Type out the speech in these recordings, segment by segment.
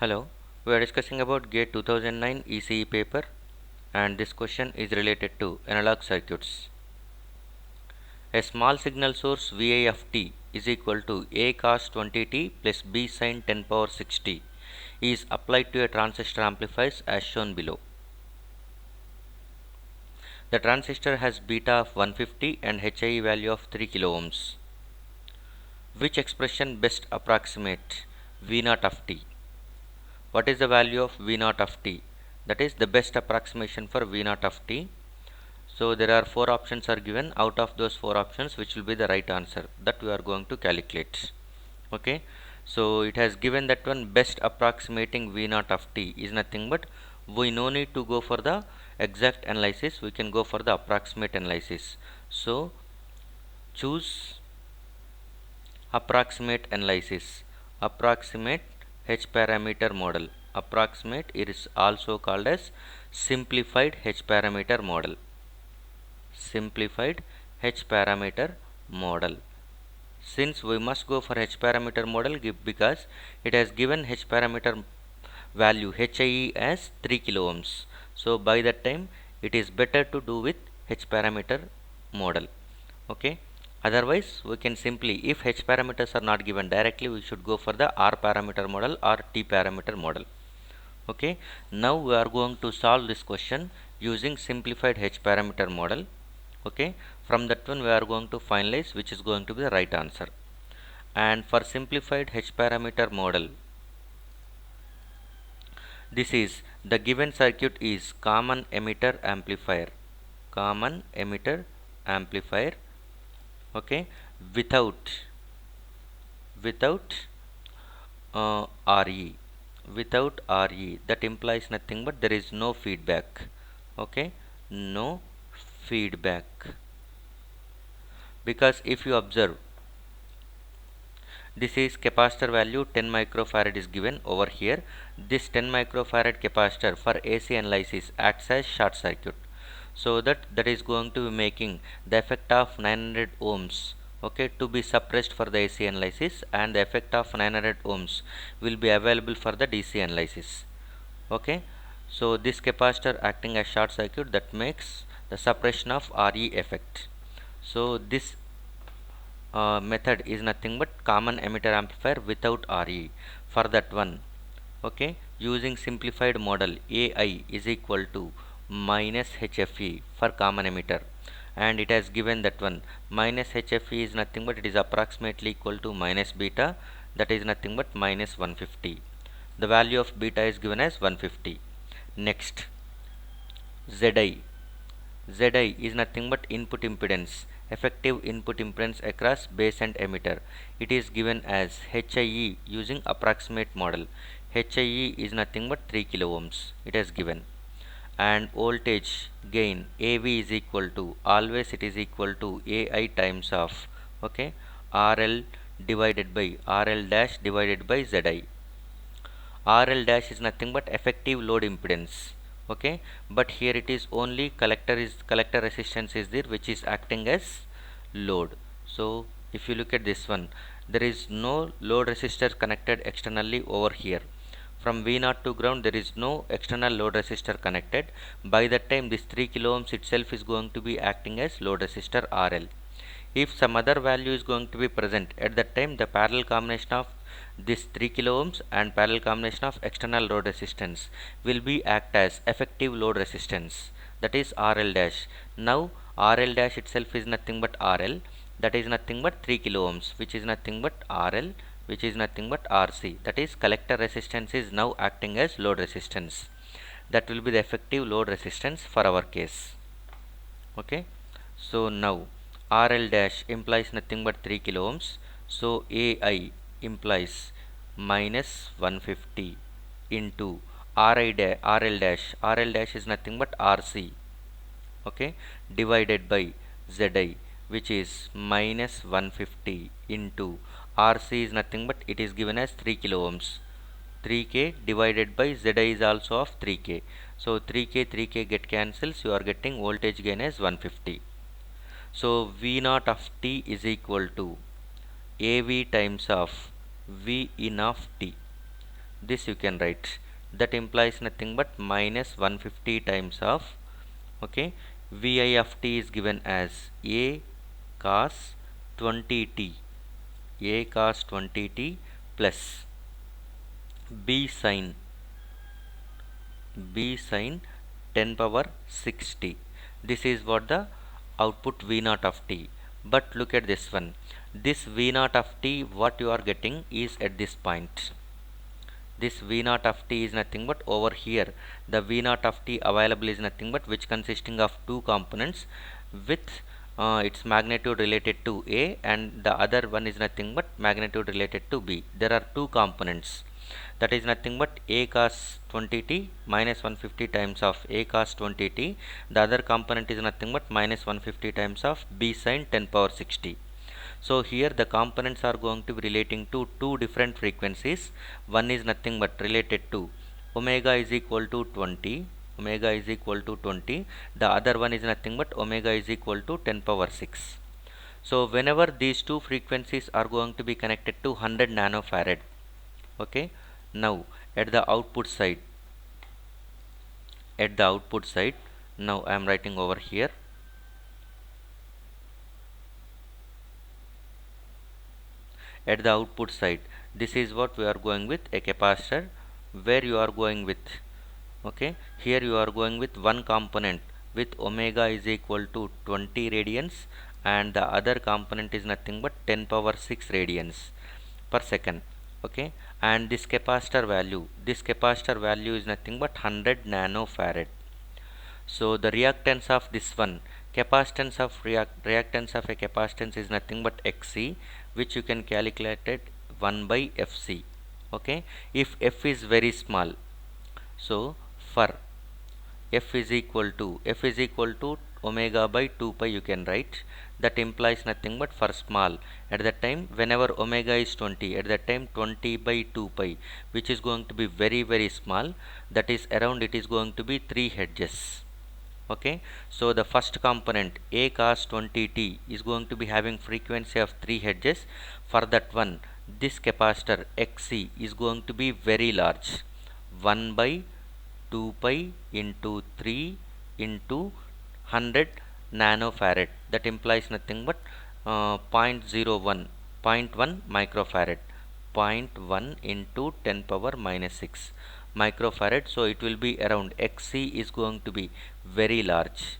Hello, we are discussing about GATE 2009 ECE paper, and this question is related to analog circuits. A small signal source VI of t is equal to A cos 20t plus B sin 10 power 6t is applied to a transistor amplifiers as shown below. The transistor has beta of 150 and HIE value of 3 kilo ohms. Which expression best approximates V0 of t? What is the value of V0 of t? That is the best approximation for V0 of t. So there are four options are given. Out of those four options, which will be the right answer that we are going to calculate. Okay, so it has given that one best approximating V0 of t is nothing but we no need to go for the exact analysis, we can go for the approximate analysis. So choose approximate analysis. Approximate H parameter model. Approximate, it is also called as simplified H parameter model. Simplified H parameter model. Since we must go for H parameter model because it has given H parameter value HIE as 3 kilo ohms. So by that time it is better to do with H parameter model. Okay. Otherwise, we can simply, if H parameters are not given directly, we should go for the R parameter model or T parameter model. Okay. Now we are going to solve this question using simplified H parameter model. Okay. From that one we are going to finalize which is going to be the right answer. And for simplified H parameter model, this is the given circuit is common emitter amplifier. Common emitter amplifier. Okay, without RE, without RE, that implies nothing but there is no feedback. Okay, no feedback, because if you observe, this is capacitor value 10 microfarad is given over here. This 10 microfarad capacitor for AC analysis acts as short circuit, so that is going to be making the effect of 900 ohms, okay, to be suppressed for the AC analysis, and the effect of 900 ohms will be available for the DC analysis. Okay, so this capacitor acting as short circuit, that makes the suppression of RE effect. So this method is nothing but common emitter amplifier without RE. For that one, okay, using simplified model, AI is equal to minus HFE for common emitter, and it has given that one minus HFE is nothing but it is approximately equal to minus beta, that is nothing but minus 150. The value of beta is given as 150. Next, ZI. ZI is nothing but input impedance, effective input impedance across base and emitter. It is given as HIE using approximate model. HIE is nothing but 3 kilo ohms. It is given. And voltage gain AV is equal to, always it is equal to AI times of, okay, RL divided by RL dash divided by ZI. RL dash is nothing but effective load impedance. Okay, but here it is only collector resistance is there, which is acting as load. So if you look at this one, there is no load resistor connected externally over here. From V0 to ground there is no external load resistor connected. By that time this 3 kilo ohms itself is going to be acting as load resistor RL. If some other value is going to be present, at that time the parallel combination of this 3 kilo ohms and parallel combination of external load resistance will be act as effective load resistance, that is RL dash. Now RL dash itself is nothing but RL, that is nothing but 3 kilo ohms, which is nothing but RL, which is nothing but RC, that is collector resistance is now acting as load resistance. That will be the effective load resistance for our case. Okay, so now RL dash implies nothing but 3 kilo ohms. So AI implies minus 150 into RL dash. RL dash is nothing but RC. Okay, divided by ZI, which is minus 150 into RC is nothing but it is given as 3 kilo ohms. 3K divided by ZI is also of 3K. So 3K get cancels, you are getting voltage gain as 150. So V0 of t is equal to AV times of V in of t. this you can write. That implies nothing but minus 150 times of, okay, Vi of t is given as a cos 20t, a cos 20t plus b sin b sin 10 power 60. This is what the output V naught of t. But look at this one. This V naught of t, what you are getting is at this point. This V naught of t is nothing but over here. The V naught of t available is nothing but which consisting of two components with its magnitude related to A, and the other one is nothing but magnitude related to B. There are two components. That is nothing but a cos 20t minus 150 times of a cos 20t. The other component is nothing but minus 150 times of b sin 10 power 60. So here the components are going to be relating to two different frequencies. One is nothing but related to omega is equal to 20. Omega is equal to 20. The other one is nothing but omega is equal to 10 power 6. So whenever these two frequencies are going to be connected to 100 nanofarad, okay, now at the output side, now I am writing over here, at the output side, this is what we are going with, a capacitor, where you are going with, okay, here you are going with one component with omega is equal to 20 radians, and the other component is nothing but 10 power 6 radians per second, okay, and this capacitor value is nothing but 100 nanofarad. So the reactance of this one, reactance of a capacitance is nothing but Xc, which you can calculate it 1 by Fc. Okay, if F is very small, so for F is equal to omega by 2 pi you can write. That implies nothing but for small, at that time whenever omega is 20, at that time 20 by 2 pi, which is going to be very small, that is around, it is going to be 3 hertz. Okay, so the first component a cos 20t is going to be having frequency of 3 hertz. For that one, this capacitor Xc is going to be very large, 1 by 2 pi into 3 into 100 nanofarad. That implies nothing but 0.01 microfarad, 0.1 into 10 power minus 6 microfarad. So it will be around, Xc is going to be very large,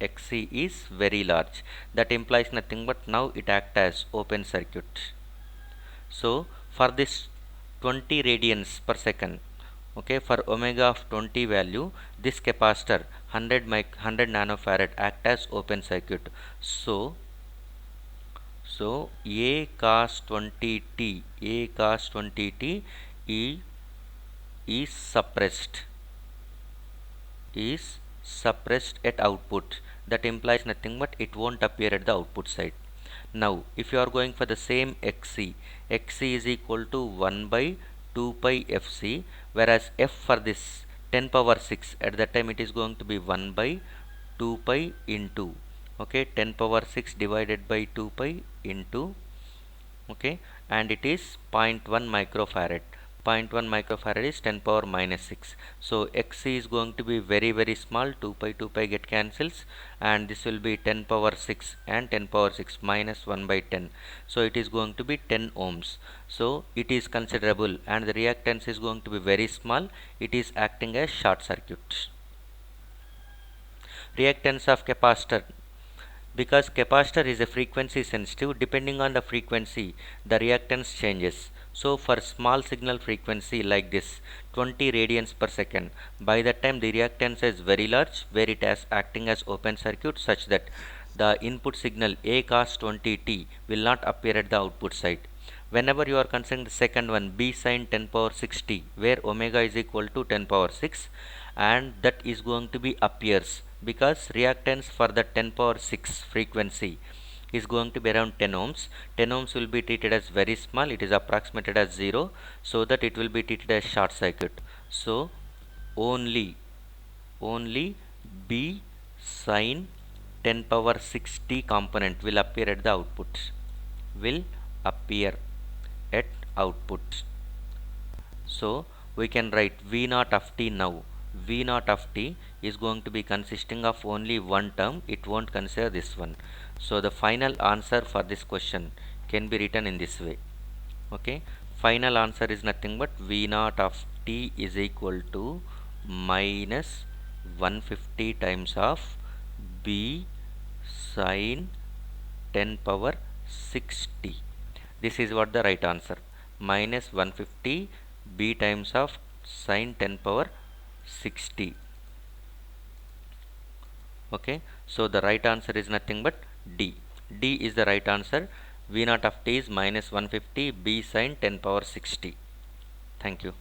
Xc is very large. That implies nothing but now it acts as open circuit. So for this 20 radians per second, okay, for omega of 20 value, this capacitor 100 nanofarad act as open circuit. So a cos 20t is suppressed at output. That implies nothing but it won't appear at the output side. Now if you are going for the same Xc is equal to 1 by 2 pi Fc, whereas F for this 10 power 6, at that time it is going to be 1 by 2 pi into, okay, 10 power 6 divided by 2 pi into, okay, and it is 0.1 microfarad. 0.1 microfarad is 10 power minus 6. So Xc is going to be very small, 2 pi get cancels, and this will be 10 power 6 and 10 power 6 minus 1 by 10. So it is going to be 10 ohms. So it is considerable, and the reactance is going to be very small. It is acting as short circuit. Reactance of capacitor, because capacitor is a frequency sensitive, depending on the frequency the reactance changes. So for small signal frequency like this 20 radians per second, by that time the reactance is very large, where it is acting as open circuit, such that the input signal a cos 20t will not appear at the output side. Whenever you are considering the second one, b sin 10 power 60, where omega is equal to 10 power 6, and that is going to be appears, because reactance for the 10 power 6 frequency is going to be around 10 ohms. 10 ohms will be treated as very small, it is approximated as 0, so that it will be treated as short circuit. So only b sin 10 power 60 component will appear at the output, So we can write v naught of t now. V naught of t is going to be consisting of only one term, it won't consider this one. So the final answer for this question can be written in this way. Okay, final answer is nothing but v naught of t is equal to minus 150 times of b sine 10 power 60. This is what the right answer, minus 150 b times of sine 10 power 60. Okay, so the right answer is nothing but D. D is the right answer. V naught of t is minus 150 b sine 10 power 60. Thank you.